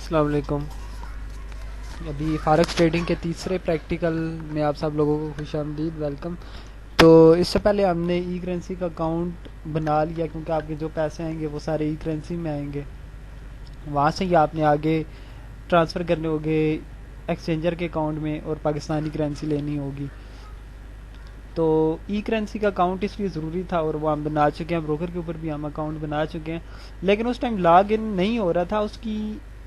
अस्सलाम वालेकुम। अभी फारेक्स ट्रेडिंग के तीसरे प्रैक्टिकल में आप सब लोगों को खुशामदीद, वेलकम। तो इससे पहले हमने ई करेंसी का अकाउंट बना लिया क्योंकि आपके जो पैसे आएंगे वो सारे ई करेंसी में आएंगे। वहाँ से ही आपने आगे ट्रांसफ़र करने होंगे एक्सचेंजर के अकाउंट में और पाकिस्तानी करेंसी लेनी होगी। तो ई करेंसी का अकाउंट इसलिए ज़रूरी था और वो हम बना चुके हैं। ब्रोकर के ऊपर भी हम अकाउंट बना चुके हैं, लेकिन उस टाइम लॉग इन नहीं हो रहा था। उसकी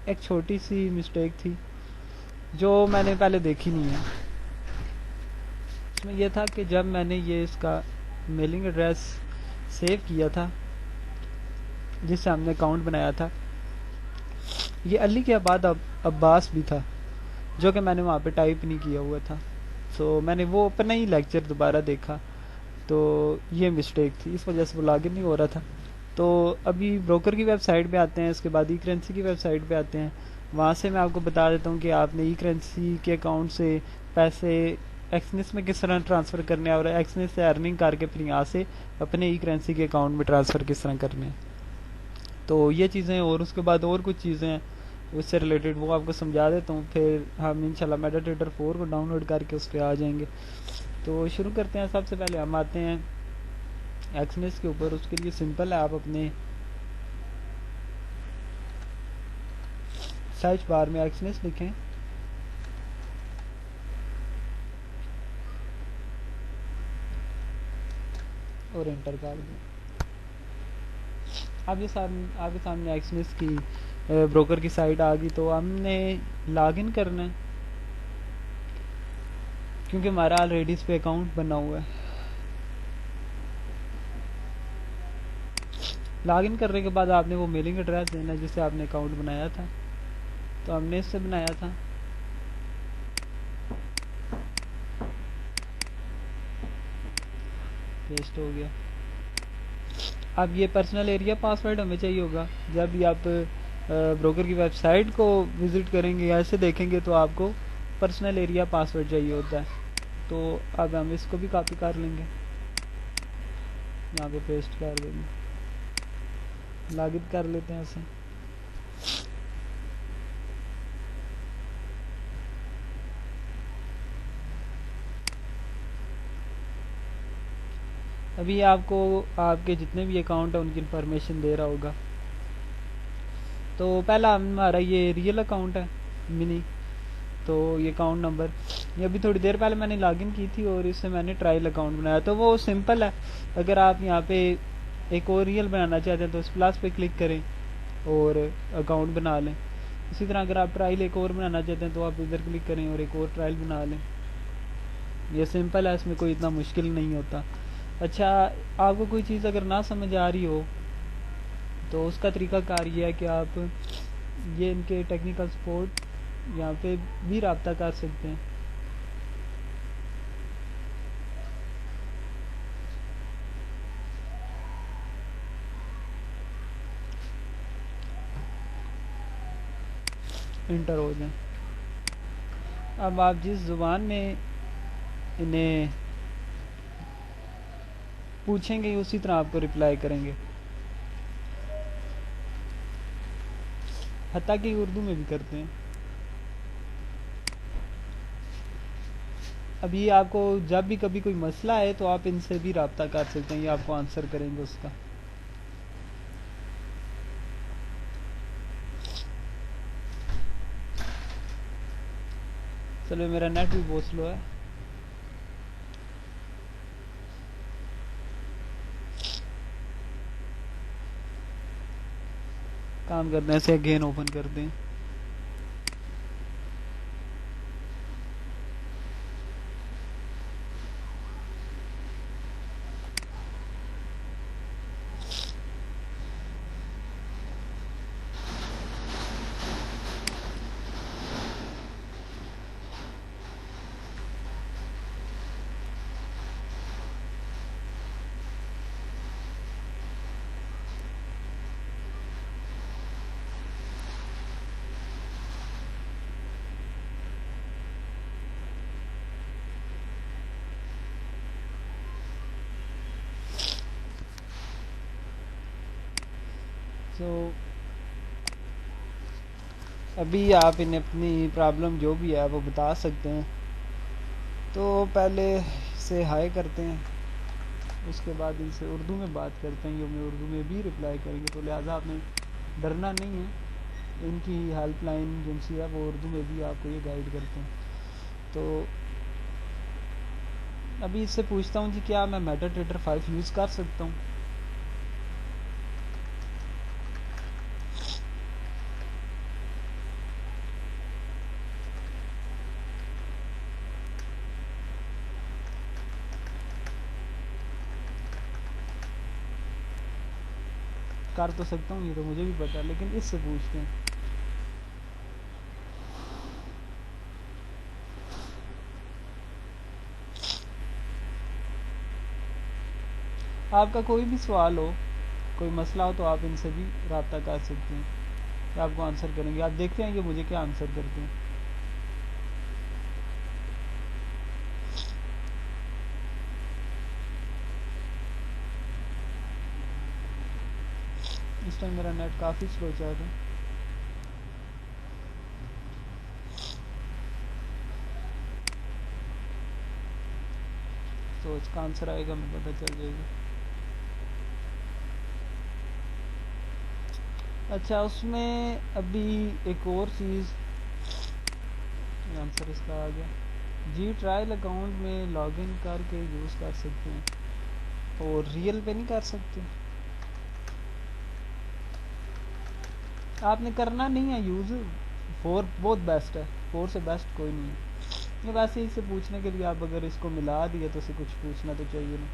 एक छोटी सी मिस्टेक थी जो मैंने पहले देखी नहीं है। इसमें यह था कि जब मैंने ये इसका मेलिंग एड्रेस सेव किया था जिससे हमने अकाउंट बनाया था, ये अली के बाद अब्बास भी था जो कि मैंने वहाँ पे टाइप नहीं किया हुआ था। सो मैंने वो अपना ही लेक्चर दोबारा देखा तो ये मिस्टेक थी, इस वजह से वो लॉगिन नहीं हो रहा था। तो अभी ब्रोकर की वेबसाइट पे आते हैं, इसके बाद ई करेंसी की वेबसाइट पे आते हैं। वहाँ से मैं आपको बता देता हूँ कि आपने ई करेंसी के अकाउंट से पैसे एक्सनेस में किस तरह ट्रांसफ़र करने हैं और एक्सनेस से अर्निंग करके फिर यहाँ से अपने ई करेंसी के अकाउंट में ट्रांसफ़र किस तरह करने हैं। तो ये चीज़ें और उसके बाद और कुछ चीज़ें हैं उससे रिलेटेड, वो आपको समझा देता हूँ। फिर हम इंशाल्लाह मेटाट्रेडर 4 को डाउनलोड करके उस पर आ जाएंगे। तो शुरू करते हैं। सबसे पहले हम आते हैं एक्सनेस के ऊपर। उसके लिए सिंपल है, आप अपने सर्च बार में एक्सनेस लिखें और एंटर कर दें। अब ये आपके सामने एक्सनेस की ब्रोकर की साइट आ गई। तो हमने लॉगिन करना है क्योंकि हमारा ऑलरेडी इस पे अकाउंट बना हुआ है। लॉगिन करने के बाद आपने वो मेलिंग एड्रेस देना है जिससे आपने अकाउंट बनाया था। तो हमने इससे बनाया था। पेस्ट हो गया। अब ये पर्सनल एरिया पासवर्ड हमें चाहिए होगा। जब भी आप ब्रोकर की वेबसाइट को विज़िट करेंगे या ऐसे देखेंगे तो आपको पर्सनल एरिया पासवर्ड चाहिए होता है। तो अब हम इसको भी कॉपी कर लेंगे, यहाँ पे पेस्ट कर देंगे, लॉगिन कर लेते हैं इसे। अभी आपको आपके जितने भी अकाउंट है उनकी इन्फॉर्मेशन दे रहा होगा। तो पहला हमारा ये रियल अकाउंट है मिनी। तो ये अकाउंट नंबर, ये अभी थोड़ी देर पहले मैंने लॉगिन की थी और इससे मैंने ट्रायल अकाउंट बनाया। तो वो सिंपल है। अगर आप यहाँ पे एक और रियल बनाना चाहते हैं तो इस प्लस पे क्लिक करें और अकाउंट बना लें। इसी तरह अगर आप ट्रायल एक और बनाना चाहते हैं तो आप इधर क्लिक करें और एक और ट्रायल बना लें। ये सिंपल है, इसमें कोई इतना मुश्किल नहीं होता। अच्छा, आपको कोई चीज़ अगर ना समझ आ रही हो तो उसका तरीकाकार ये है कि आप ये इनके टेक्निकल सपोर्ट यहाँ पे भी रब्ता कर सकते हैं। इंटर हो जाए। अब आप जिस ज़ुबान में इन्हें पूछेंगे उसी तरह आपको रिप्लाई करेंगे। हत्ता कि उर्दू में भी करते हैं। अभी आपको जब भी कभी कोई मसला है तो आप इनसे भी रब्ता कर सकते हैं, ये आपको आंसर करेंगे उसका। चलो, मेरा नेट भी बहुत स्लो है। काम करने से अगेन ओपन कर दें। तो अभी आप इन्हें अपनी प्रॉब्लम जो भी है वो बता सकते हैं। तो पहले से हाय करते हैं, उसके बाद इनसे उर्दू में बात करते हैं, ये हमें उर्दू में भी रिप्लाई करेंगे, तो लिहाजा आपने डरना नहीं है। इनकी हेल्पलाइन एजेंसी है वो उर्दू में भी आपको ये गाइड करते हैं। तो अभी इससे पूछता हूँ जी क्या मैं मेटाट्रेडर 5 यूज़ कर सकता हूँ। कर तो सकता हूँ, ये तो मुझे भी पता है, लेकिन इससे पूछते हैं। आपका कोई भी सवाल हो, कोई मसला हो, तो आप इनसे भी रब्ता कर सकते हैं, तो आपको आंसर करेंगे। आप देखते हैं कि मुझे क्या आंसर करते हैं। इस टाइम मेरा नेट काफ़ी स्लो चल रहा है, तो इसका आंसर आएगा, हमें पता चल जाएगा। अच्छा, उसमें अभी एक और चीज़, आंसर इसका आ गया जी। ट्रायल अकाउंट में लॉगिन करके यूज़ कर सकते हैं और रियल पे नहीं कर सकते। आपने करना नहीं है यूज़, 4 बहुत बेस्ट है, 4 से बेस्ट कोई नहीं है। ये वैसे इससे पूछने के लिए, आप अगर इसको मिला दिए तो इसे कुछ पूछना तो चाहिए ना।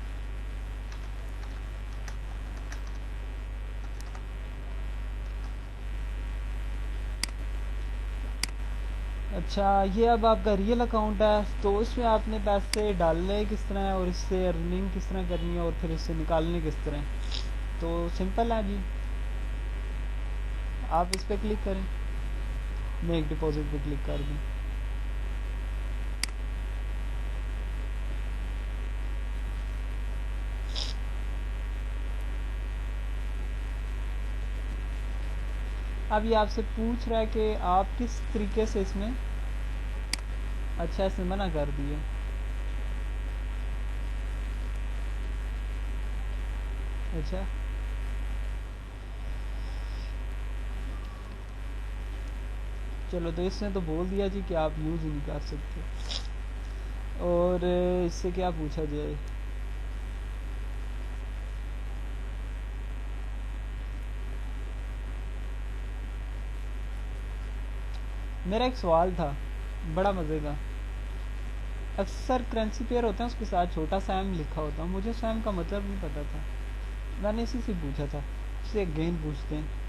अच्छा, ये अब आपका रियल अकाउंट है, तो इसमें आपने पैसे डालने किस तरह है और इससे अर्निंग किस तरह करनी है और फिर इससे निकालने किस तरह। तो सिंपल है जी, आप इस पर क्लिक करें, मेक डिपॉजिट पे क्लिक कर दें। अब ये आपसे पूछ रहा है कि आप किस तरीके से इसमें, अच्छा इसने मना कर दिया। अच्छा, चलो, तो इसने तो बोल दिया जी कि आप यूज़ ही नहीं कर सकते। और इससे क्या पूछा जाए। मेरा एक सवाल था बड़ा मज़े का। अक्सर करेंसी पेयर होते हैं, उसके साथ छोटा सैम लिखा होता है, मुझे सैम का मतलब नहीं पता था, मैंने इसी से पूछा था, इससे अगेन पूछते हैं।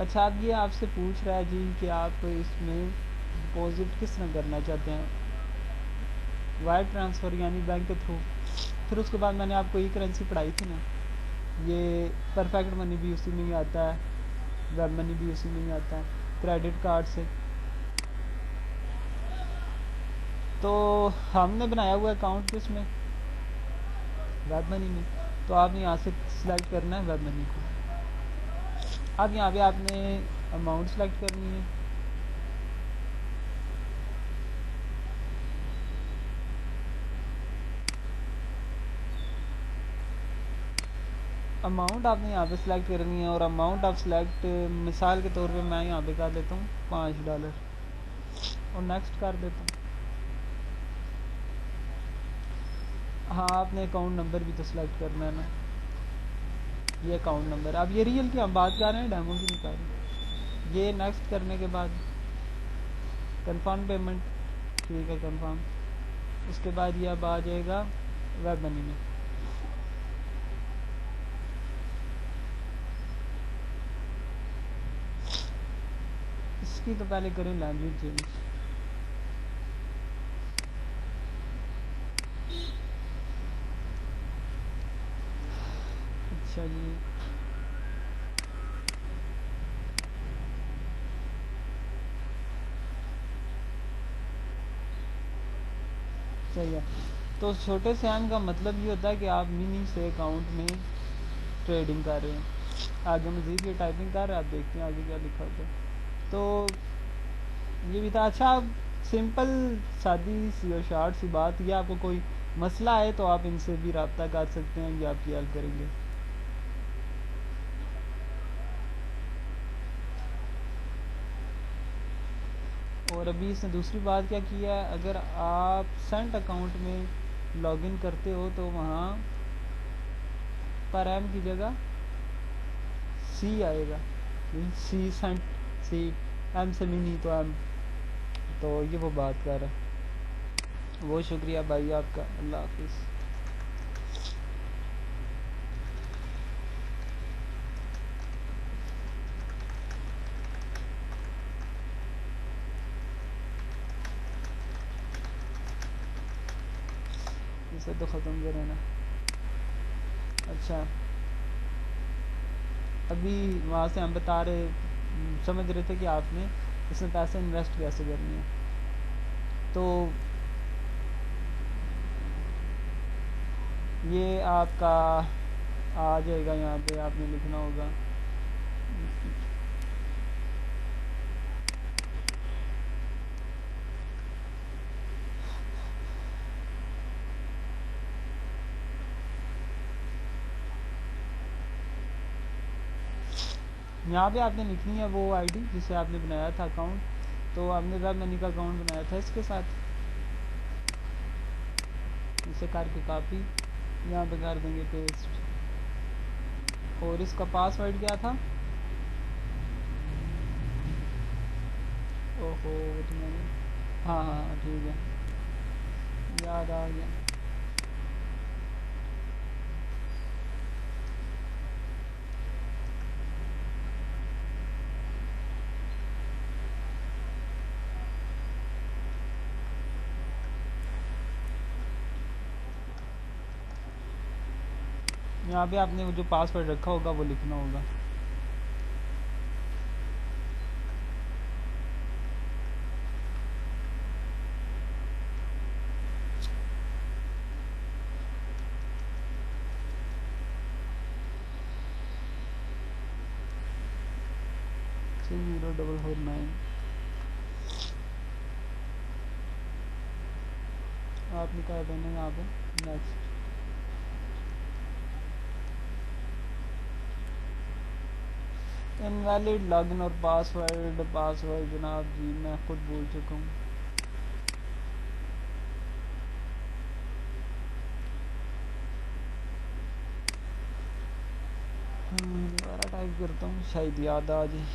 अच्छा, अब ये आपसे पूछ रहा है जी कि आप इसमें डिपॉजिट किस तरह करना चाहते हैं, वायर ट्रांसफ़र यानी बैंक के थ्रू। फिर उसके बाद मैंने आपको ई करेंसी पढ़ाई थी ना, ये परफेक्ट मनी भी उसी में ही आता है, वेब मनी भी उसी में ही आता है, क्रेडिट कार्ड से। तो हमने बनाया हुआ अकाउंट किस में, वेब मनी में। तो आपने यहाँ से सिलेक्ट करना है वेब मनी को। अब यहाँ पे आपने अमाउंट सेलेक्ट करनी है, अमाउंट आपने यहाँ पे सिलेक्ट करनी है, और अमाउंट आप सिलेक्ट, मिसाल के तौर पे मैं यहाँ पे कर देता हूँ $5 और नेक्स्ट कर देता हूँ। हाँ, आपने अकाउंट नंबर भी तो सिलेक्ट करना है ना, ये अकाउंट नंबर। अब ये रियल की हम बात कर रहे हैं, डेमो की नहीं कर रहे। ये नेक्स्ट करने के बाद कंफर्म पेमेंट, ठीक है कंफर्म। उसके बाद ये अब आ जाएगा वेब मनी में। इसकी तो पहले करें लैंग्वेज चेंज। अच्छा जी, सही है। तो छोटे सैम का मतलब ये होता है कि आप मिनी से अकाउंट में ट्रेडिंग कर रहे हैं। आगे मज़ीद ये टाइपिंग कर रहे हैं, आप देखते हैं आगे क्या लिखा होता है। तो ये भी था। अच्छा, आप सिंपल सादी सी और शार्ट सी बात, ये आपको कोई मसला है तो आप इनसे भी रब्ता कर सकते हैं, ये आपकी हेल्प करेंगे। और अभी इसने दूसरी बात क्या किया है, अगर आप सेंट अकाउंट में लॉगिन करते हो तो वहाँ पर एम की जगह सी आएगा। सी सेंट, सी एम से मिनी तो एम, तो ये वो बात कर रहा है। बहुत शुक्रिया भाई आपका, अल्लाह हाफिज़। इसे तो ख़त्म करें ना। अच्छा, अभी वहाँ से हम बता रहे, समझ रहे थे कि आपने इसमें पैसे इन्वेस्ट कैसे करने हैं। तो ये आपका आ जाएगा, यहाँ पे आपने लिखना होगा यहाँ पे आपने लिखनी है वो आईडी जिसे आपने बनाया था अकाउंट। तो आपने वेब मनी का अकाउंट बनाया था इसके साथ, इसे करके कॉपी यहाँ पे कर देंगे पेस्ट। और इसका पासवर्ड क्या था? ओहो, तो मैंने, हाँ हाँ हाँ, ठीक है, याद आ गया। यहाँ पे आपने वो जो पासवर्ड रखा होगा वो लिखना होगा। थ्री 0 4 4 9। आपने क्या देना है यहाँ पे, नेक्स्ट। इनवैलिड लॉगिन और पासवर्ड, पासवर्ड जनाब जी मैं खुद भूल चुका हूँ। दोबारा टाइप करता हूँ, शायद याद आ जाए।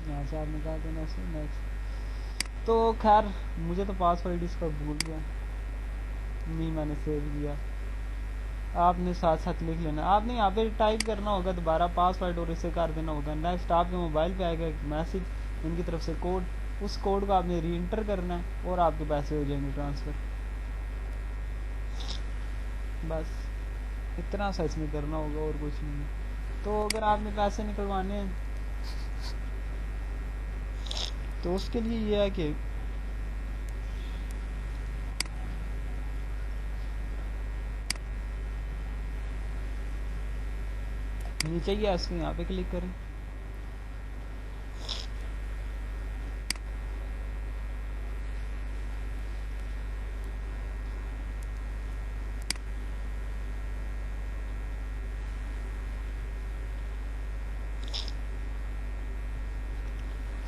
यहाँ से आपने कहा देना से नेक्स्ट। तो खैर मुझे तो पासवर्ड इसका भूल गया, नहीं मैंने सेव किया। आपने साथ साथ लिख लेना, आपने यहाँ पे टाइप करना होगा दोबारा पासवर्ड और इसे कर देना होगा नेक्स्ट। आपके मोबाइल पे आएगा एक मैसेज इनकी तरफ से कोड, उस कोड को आपने री एंटर करना है और आपके पैसे हो जाएंगे ट्रांसफ़र। बस इतना सा इसमें करना होगा और कुछ नहीं। तो अगर आपने पैसे निकलवाने हैं तो उसके लिए ये है कि नीचे ही है इसके, यहाँ पे क्लिक करें।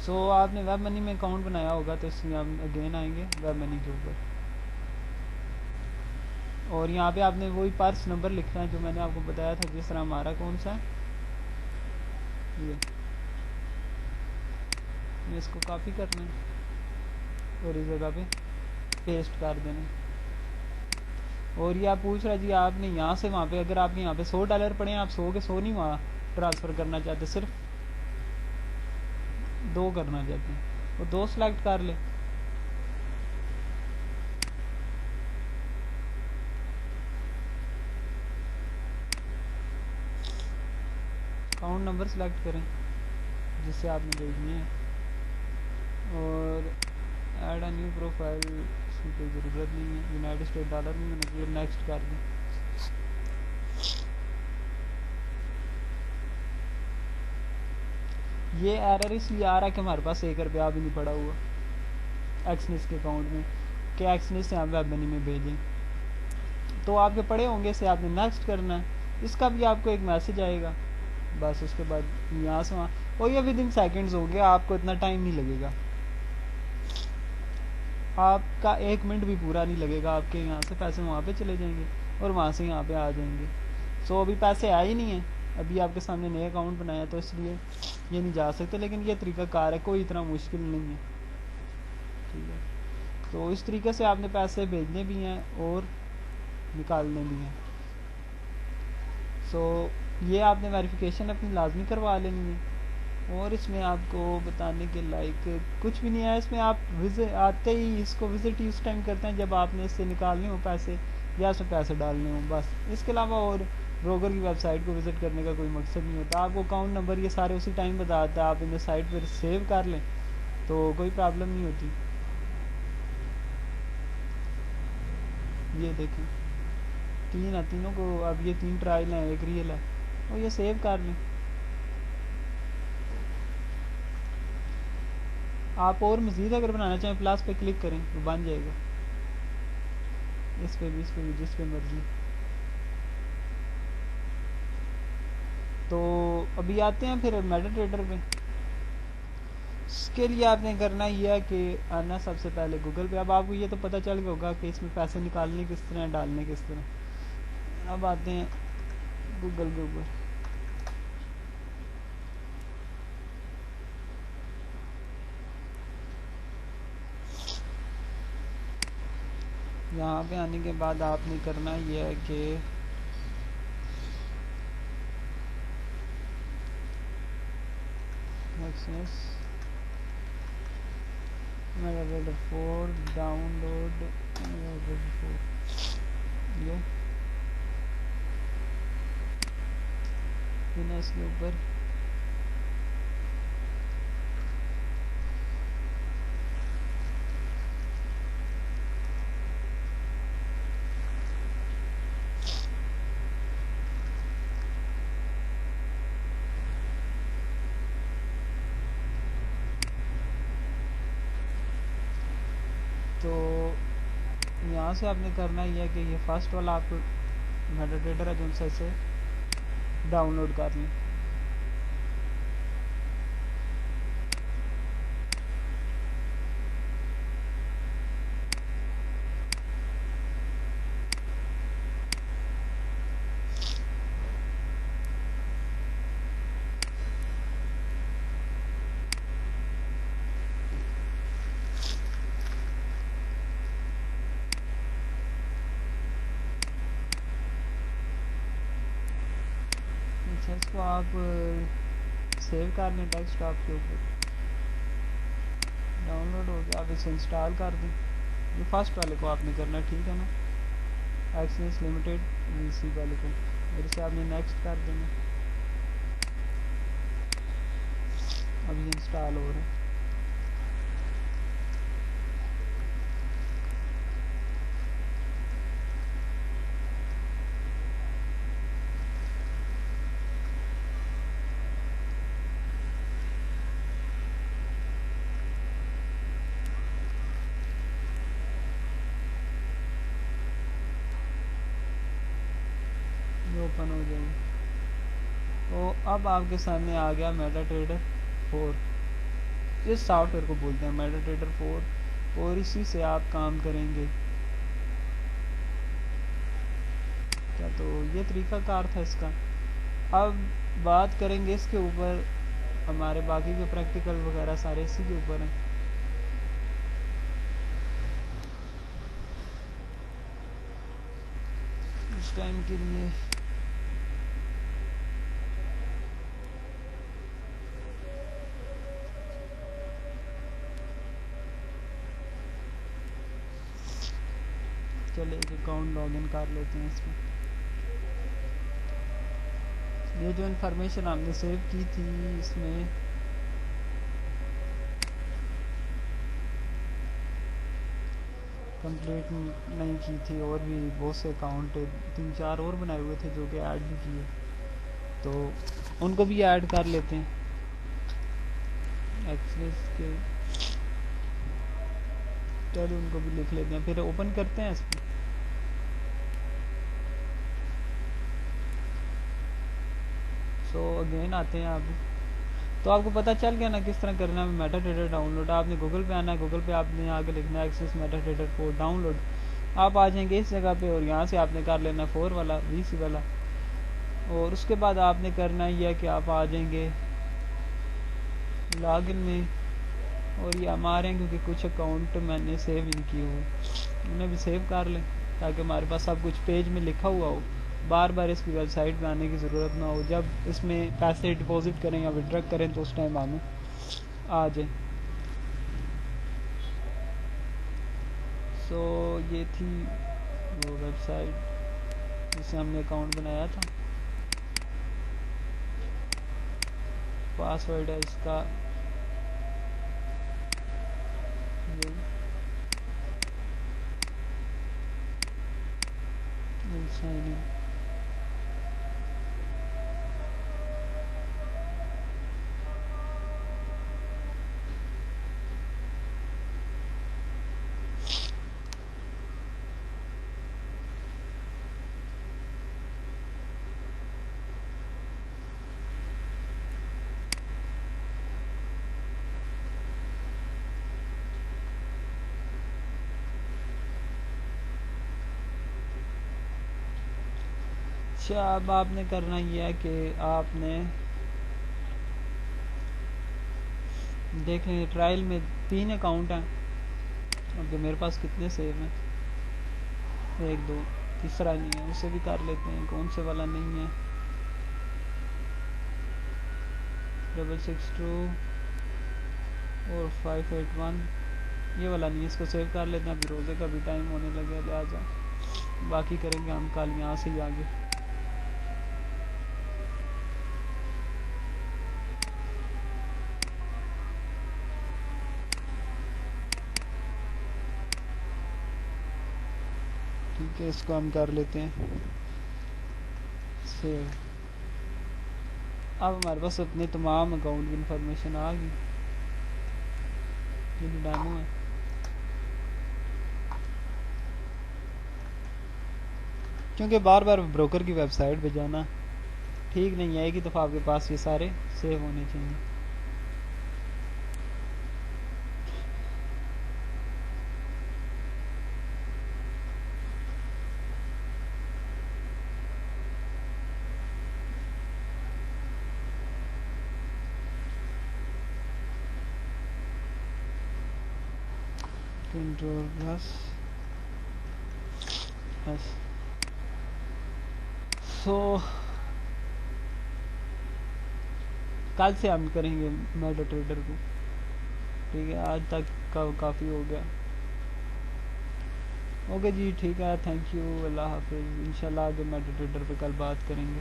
सो आपने वेब मनी में अकाउंट बनाया होगा तो इसमें हम अगेन आएंगे वेब मनी के ऊपर। और यहाँ पे आपने वही पर्स नंबर लिखना है जो मैंने आपको बताया था, जिस तरह हमारा कौन सा है ये इसको कॉपी करना है और इस जगह पे पेस्ट कर देना है। और ये आप पूछ रहा जी आपने यहाँ से वहाँ पे, अगर आपने यहाँ पे $100 पड़े हैं, आप 100 के 100 नहीं वहाँ ट्रांसफ़र करना चाहते, सिर्फ 2 करना चाहते हैं, वो 2 सेलेक्ट कर ले। अकाउंट नंबर सेलेक्ट करें जिससे आपने भेजनी है, और ऐड अ न्यू प्रोफाइल, इसकी कोई ज़रूरत नहीं है, यूनाइटेड स्टेट डॉलर नहीं होना चाहिए, नेक्स्ट कर दें। ये एरर इसलिए आ रहा है कि हमारे पास ₹1 भी नहीं पड़ा हुआ एक्सनेस के अकाउंट में, कि एक्सनेस से हम वेब मनी में भेजें। तो आपके पड़े होंगे, से आपने नेक्स्ट करना है, इसका भी आपको एक मैसेज आएगा, बस उसके बाद यहाँ से वहाँ, और ये विद इन सेकेंड्स हो गया, आपको इतना टाइम नहीं लगेगा, आपका 1 मिनट भी पूरा नहीं लगेगा, आपके यहाँ से पैसे वहाँ पे चले जाएंगे और वहाँ से यहाँ पे आ जाएंगे। सो अभी पैसे आए ही नहीं हैं, अभी आपके सामने नया अकाउंट बनाया तो इसलिए ये नहीं जा सकते, लेकिन ये तरीक़ाकार है, कोई इतना मुश्किल नहीं है, ठीक है। तो इस तरीके से आपने पैसे भेजने भी हैं और निकालने भी हैं। सो ये आपने वेरिफिकेशन अपनी लाजमी करवा लेनी है, और इसमें आपको बताने के लायक कुछ भी नहीं है। इसमें आप विजिट आते ही इसको विज़िट ही उस टाइम करते हैं जब आपने इससे निकालने हो पैसे या उसमें पैसे डालने हो, बस। इसके अलावा और ब्रोकर की वेबसाइट को विज़िट करने का कोई मकसद नहीं होता। आपको अकाउंट नंबर ये सारे उसी टाइम बताता है, आप इन्हें साइट पर सेव कर लें तो कोई प्रॉब्लम नहीं होती। ये देखें, तीनों को, अब ये 3 ट्रायल हैं, 1 रियल है, और ये सेव कर लें। आप और मज़ीद अगर बनाना चाहें प्लस पे क्लिक करें तो बन जाएगा, इस पे भी जिस पे मर्जी। तो अभी आते हैं फिर मेटाट्रेडर पे। इसके लिए आपने करना ये है कि आना सबसे पहले गूगल पे। अब आपको ये तो पता चल गया होगा कि इसमें पैसे निकालने किस तरह, डालने किस तरह। अब आते हैं गूगल के ऊपर। यहाँ पे आने के बाद आपने करना ये है कि मेटाट्रेडर 4 डाउनलोड, ये इसके ऊपर तो यहाँ से आपने करना ही है कि ये फर्स्ट वाला आपको मेटाट्रेडर है जो उनसे से डाउनलोड कर लें। इसको आप सेव कर लें डेस्कटॉप के ऊपर, डाउनलोड हो गया, आप इसे इंस्टॉल कर दें। ये फर्स्ट वाले को आपने करना, ठीक है ना, एक्सनेस लिमिटेड वीसी वाले को, और इसे आपने नेक्स्ट कर देना। अब ये इंस्टॉल हो रहा है। ओपन हो जाएगी। तो अब आपके सामने आ गया मेटाट्रेडर 4। इस सॉफ्टवेयर को बोलते हैं मेटाट्रेडर 4, और इसी से आप काम करेंगे। तो ये तरीका कार था इसका। अब बात करेंगे इसके ऊपर, हमारे बाकी के प्रैक्टिकल वगैरह सारे इसी के ऊपर हैं। इस टाइम के लिए चले एक अकाउंट लॉगिन कर लेते हैं इसमें। ये जो इन्फॉर्मेशन हमने सेव की थी इसमें कंप्लीट नहीं की थी, और भी बहुत से अकाउंट 3-4 और बनाए हुए थे जो कि ऐड भी किए, तो उनको भी ऐड कर लेते हैं एक्सेस के। चलिए उनको भी लिख लेते हैं, फिर ओपन करते हैं इसमें। सो अगेन आते हैं आप, तो आपको पता चल गया ना किस तरह करना है मेटा ट्रेडर डाउनलोड। आपने गूगल पे आना है, गूगल पे आपने आगे लिखना है access MetaTrader for download. आप आ जाएंगे इस जगह पे और यहाँ से आपने कर लेना 4 वाला VC वाला, और उसके बाद आपने करना यह है कि आप आ जाएंगे लॉगिन में, और ये हमारे हैं क्योंकि कुछ अकाउंट मैंने सेव नहीं किए हुए, उन्हें भी सेव कर लें ताकि हमारे पास सब कुछ पेज में लिखा हुआ हो, बार बार इसकी वेबसाइट पे आने की ज़रूरत ना हो। जब इसमें पैसे डिपॉजिट करें या विड्रॉ करें तो उस टाइम हमें आ जाए। सो ये थी वो वेबसाइट जिससे हमने अकाउंट बनाया था। पासवर्ड है इसका साइन इन। अच्छा, अब आपने करना ये है कि आपने देख लें ट्रायल में 3 अकाउंट हैं, अब मेरे पास कितने सेव हैं, 1 2, तीसरा नहीं है, उसे भी कर लेते हैं। कौन से वाला नहीं है, 662 और 581, ये वाला नहीं है, इसको सेव कर लेते हैं। अभी रोज़े का भी टाइम होने लगे लिहाजा बाकी करेंगे हम कल यहाँ से ही आगे। ठीक है, इसको हम कर लेते हैं सेव। अब हमारे पास अपने तमाम अकाउंट की इंफॉर्मेशन आ गई, ये डेमो है। क्योंकि बार बार ब्रोकर की वेबसाइट पे जाना ठीक नहीं है, एक ही दफ़ा आपके पास ये सारे सेव होने चाहिए। Control plus S. सो कल से हम करेंगे मेटा ट्रेडर को, ठीक है। आज तक का काफ़ी हो गया। ओके जी, ठीक है, थैंक यू, अल्लाह हाफिज़। इंशाल्लाह आगे मेटा ट्रेडर पे कल बात करेंगे।